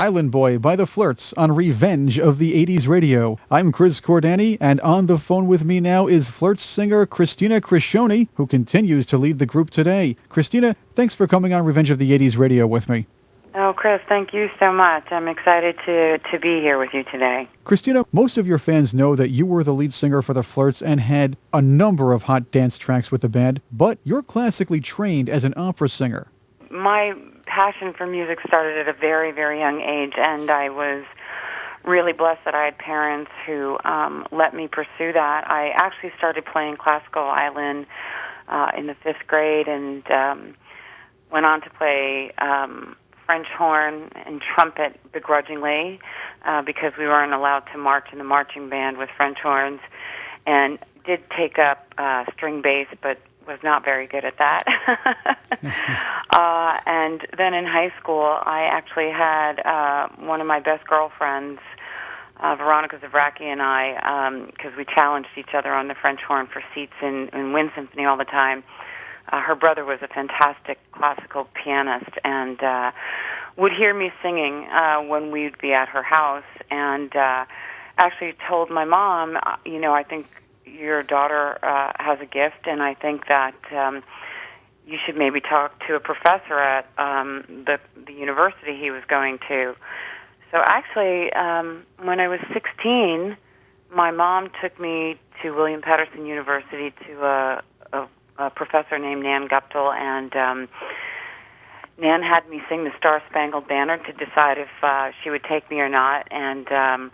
Island Boy by the Flirts on Revenge of the 80s Radio. I'm Chris Cordani, and on the phone with me now is Flirts singer Christina Criscione, who continues to lead the group today. Christina, thanks for coming on Revenge of the 80s Radio with me. Oh, Chris, thank you so much. I'm excited to be here with you today. Christina, most of your fans know that you were the lead singer for the Flirts and had a number of hot dance tracks with the band, but you're classically trained as an opera singer. My passion for music started at a very, very young age, and I was really blessed that I had parents who let me pursue that. I actually started playing classical violin in the 5th grade and went on to play French horn and trumpet begrudgingly because we weren't allowed to march in the marching band with French horns, and did take up string bass, but was not very good at that. And then in high school, I actually had one of my best girlfriends, Veronica Zavracki, and I, because we challenged each other on the French horn for seats in Wind Symphony all the time. Her brother was a fantastic classical pianist and would hear me singing when we'd be at her house, and actually told my mom, I think your daughter has a gift, and I think that you should maybe talk to a professor at the university he was going to. So actually, when I was 16, my mom took me to William Patterson University to a professor named Nan Guptill, and Nan had me sing the Star-Spangled Banner to decide if she would take me or not, and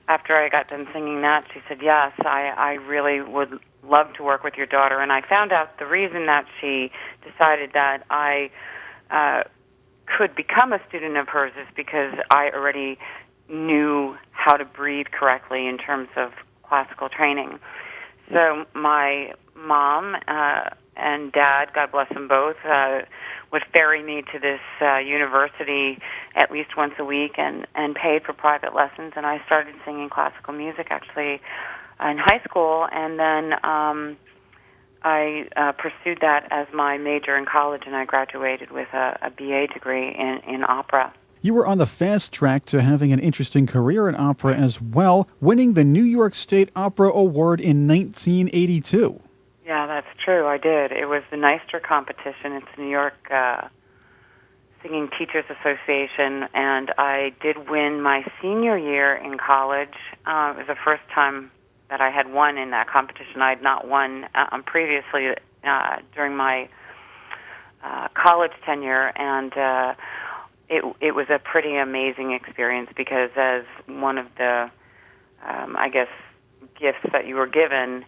after I got done singing that, she said, yes, I really would love to work with your daughter. And I found out the reason that she decided that I could become a student of hers is because I already knew how to breathe correctly in terms of classical training. So my mom and dad, God bless them both, would ferry me to this university at least once a week and paid for private lessons. And I started singing classical music actually in high school, and then I pursued that as my major in college, and I graduated with a BA degree in opera. You were on the fast track to having an interesting career in opera as well, winning the New York State Opera Award in 1982. Yeah, that's true. I did. It was the Neister competition. It's the New York Singing Teachers Association, and I did win my senior year in college. It was the first time that I had won in that competition. I had not won previously during my college tenure, and it was a pretty amazing experience because as one of the, gifts that you were given,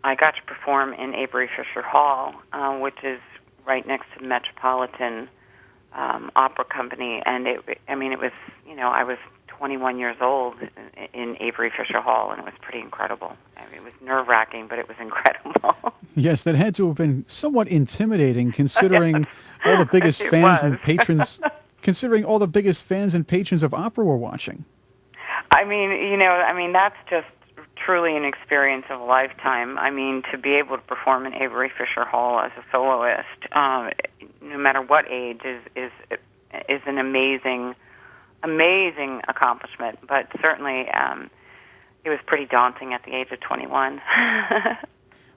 I got to perform in Avery Fisher Hall, which is right next to the Metropolitan Opera Company, and it was, I was 21 years old in Avery Fisher Hall, and it was pretty incredible. It was nerve-wracking, but it was incredible. Yes, that had to have been somewhat intimidating, considering all the biggest fans and patrons. Considering all the biggest fans and patrons of opera were watching. That's just truly an experience of a lifetime. To be able to perform in Avery Fisher Hall as a soloist, no matter what age, is an amazing accomplishment. But certainly, it was pretty daunting at the age of 21.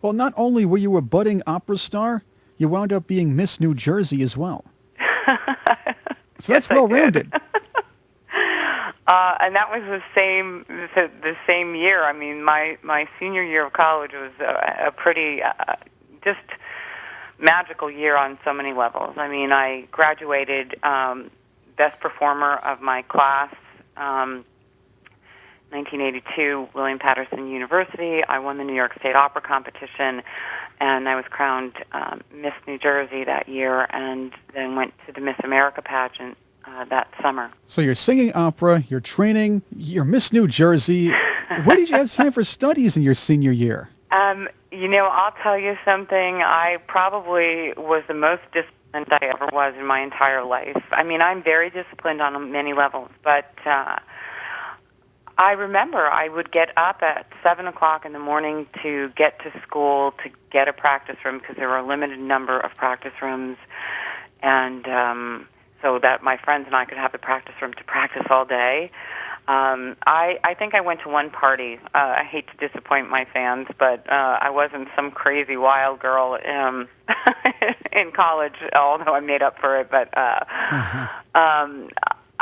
Well, not only were you a budding opera star, you wound up being Miss New Jersey as well. So that's well-rounded. And that was the same year. My senior year of college was a pretty just magical year on so many levels. I graduated best performer of my class, 1982, William Patterson University. I won the New York State Opera competition, and I was crowned Miss New Jersey that year, and then went to the Miss America pageant that summer. So you're singing opera, you're training, you're Miss New Jersey. Where did you have time for studies in your senior year? I'll tell you something. I probably was the most disciplined I ever was in my entire life. I'm very disciplined on many levels, but I remember I would get up at 7 o'clock in the morning to get to school to get a practice room because there were a limited number of practice rooms, and so that my friends and I could have the practice room to practice all day. I think I went to one party. I hate to disappoint my fans, but I wasn't some crazy wild girl in college, although I made up for it. But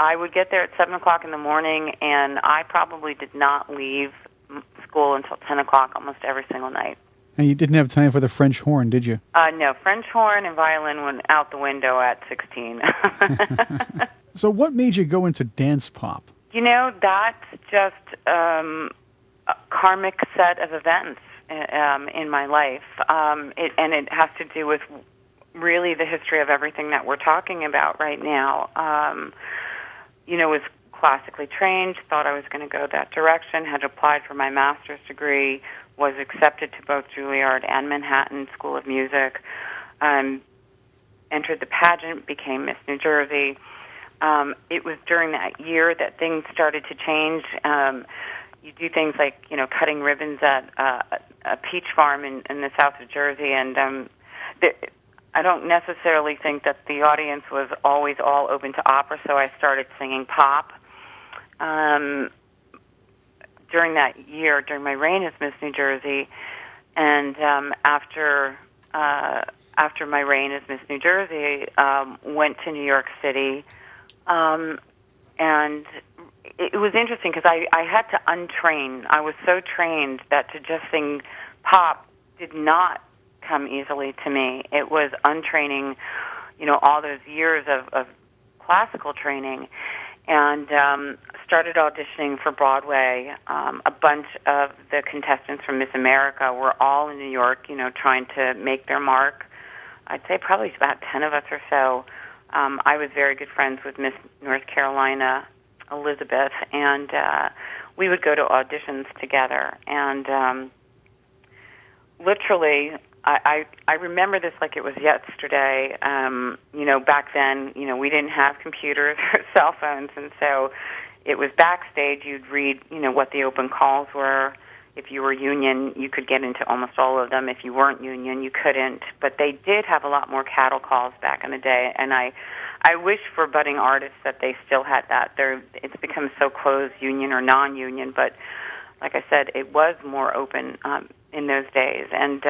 I would get there at 7 o'clock in the morning, and I probably did not leave school until 10 o'clock almost every single night. And you didn't have time for the French horn, did you? No, French horn and violin went out the window at 16. So what made you go into dance pop? You know, that's just a karmic set of events in my life. And it has to do with really the history of everything that we're talking about right now. Was classically trained, thought I was going to go that direction, had applied for my master's degree, was accepted to both Juilliard and Manhattan School of Music, entered the pageant, became Miss New Jersey. It was during that year that things started to change. You do things like, cutting ribbons at a peach farm in the south of Jersey, and I don't necessarily think that the audience was always all open to opera, so I started singing pop. During that year, during my reign as Miss New Jersey, and after my reign as Miss New Jersey, went to New York City, and it was interesting because I had to untrain. I was so trained that to just sing pop did not come easily to me. It was untraining, all those years of classical training, and started auditioning for Broadway. A bunch of the contestants from Miss America were all in New York, trying to make their mark. I'd say probably about 10 of us or so. I was very good friends with Miss North Carolina, Elizabeth, and we would go to auditions together. And literally, I remember this like it was yesterday. Back then, we didn't have computers or cell phones, and so it was backstage. You'd read, what the open calls were. If you were union, you could get into almost all of them. If you weren't union, you couldn't. But they did have a lot more cattle calls back in the day, and I wish for budding artists that they still had that. It's become so closed, union or non-union, but like I said, it was more open in those days. And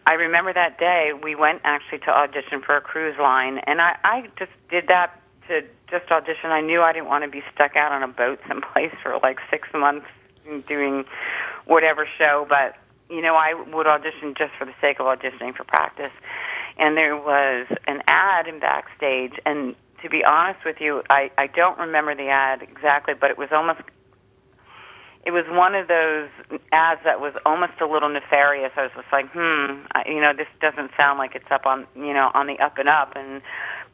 I remember that day we went actually to audition for a cruise line, and I just did that to just audition. I knew I didn't want to be stuck out on a boat someplace for like 6 months doing whatever show, but, I would audition just for the sake of auditioning for practice. And there was an ad in backstage, and to be honest with you, I don't remember the ad exactly, but it was one of those ads that was almost a little nefarious. I was just like, this doesn't sound like it's up on, on the up and up,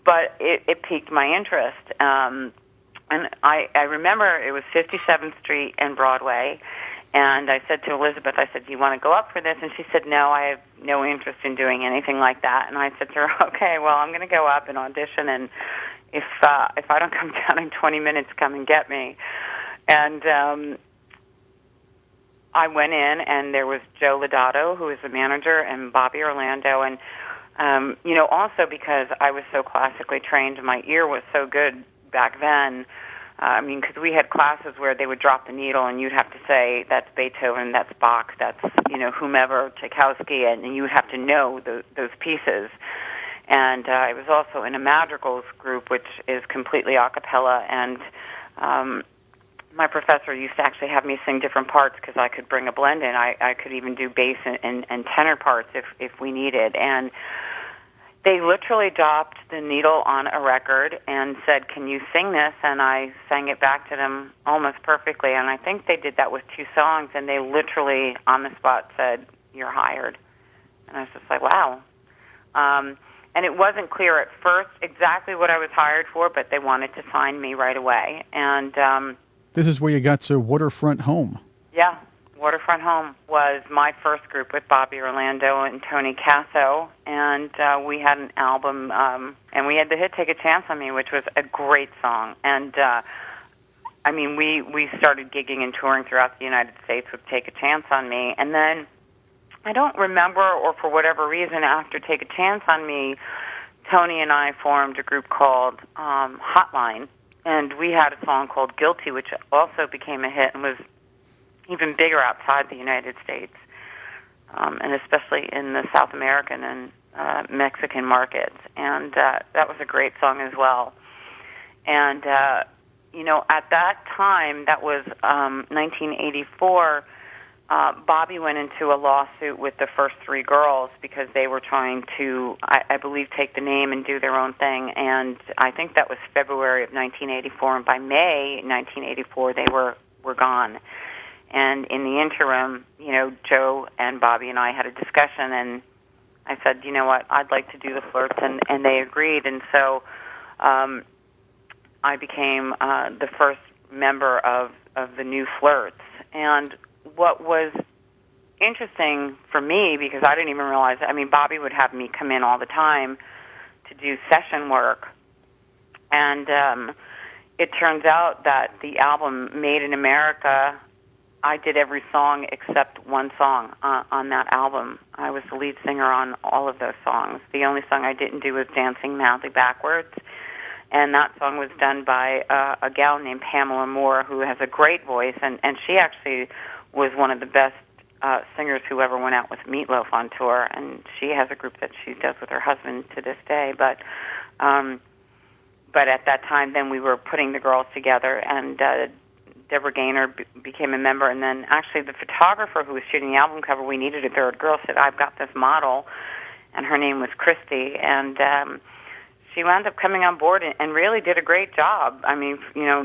but it piqued my interest. And I remember it was 57th Street and Broadway, and I said to Elizabeth, do you want to go up for this? And she said, no, I have no interest in doing anything like that. And I said to her, okay, well, I'm going to go up and audition, and if I don't come down in 20 minutes, come and get me. And I went in, and there was Joe Lodato, who was the manager, and Bobby Orlando, and also because I was so classically trained and my ear was so good back then. Because we had classes where they would drop the needle, and you'd have to say, that's Beethoven, that's Bach, that's, whomever, Tchaikovsky, and you would have to know those pieces. And I was also in a madrigals group, which is completely a cappella, and my professor used to actually have me sing different parts because I could bring a blend in. I could even do bass and tenor parts if we needed. And they literally dropped the needle on a record and said, can you sing this? And I sang it back to them almost perfectly. And I think they did that with 2 songs, and they literally, on the spot, said, you're hired. And I was just like, wow. And it wasn't clear at first exactly what I was hired for, but they wanted to sign me right away. And this is where you got to Waterfront Home. Yeah. Waterfront Home was my first group with Bobby Orlando and Tony Casso, and we had an album, and we had the hit Take a Chance on Me, which was a great song. And, we started gigging and touring throughout the United States with Take a Chance on Me, and then I don't remember, or for whatever reason, after Take a Chance on Me, Tony and I formed a group called Hotline, and we had a song called Guilty, which also became a hit and was even bigger outside the United States, and especially in the South American and Mexican markets. And that was a great song as well. And, at that time, that was 1984, Bobby went into a lawsuit with the first three girls because they were trying to, I believe, take the name and do their own thing. And I think that was February of 1984. And by May 1984, they were gone. And in the interim, Joe and Bobby and I had a discussion, and I said, you know what, I'd like to do the Flirts, and they agreed. And so I became the first member of the new Flirts. And what was interesting for me, because I didn't even realize, Bobby would have me come in all the time to do session work. And it turns out that the album Made in America, I did every song except one song on that album. I was the lead singer on all of those songs. The only song I didn't do was Dancing Madly Backwards. And that song was done by a gal named Pamela Moore, who has a great voice, and she actually was one of the best singers who ever went out with Meatloaf on tour, and she has a group that she does with her husband to this day. But at that time, then we were putting the girls together, and Deborah Gaynor became a member, and then actually the photographer who was shooting the album cover, we needed a third girl, said, I've got this model, and her name was Christy, and she wound up coming on board and really did a great job.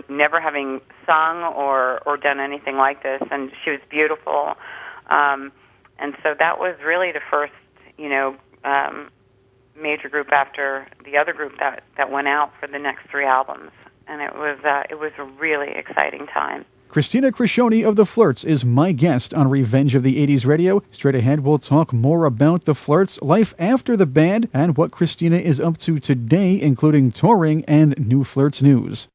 Never having sung or done anything like this, and she was beautiful. And so that was really the first, major group after the other group that went out for the next three albums. And it was a really exciting time. Christina Criscione of the Flirts is my guest on Revenge of the 80s Radio. Straight ahead, we'll talk more about the Flirts, life after the band, and what Christina is up to today, including touring and new Flirts news.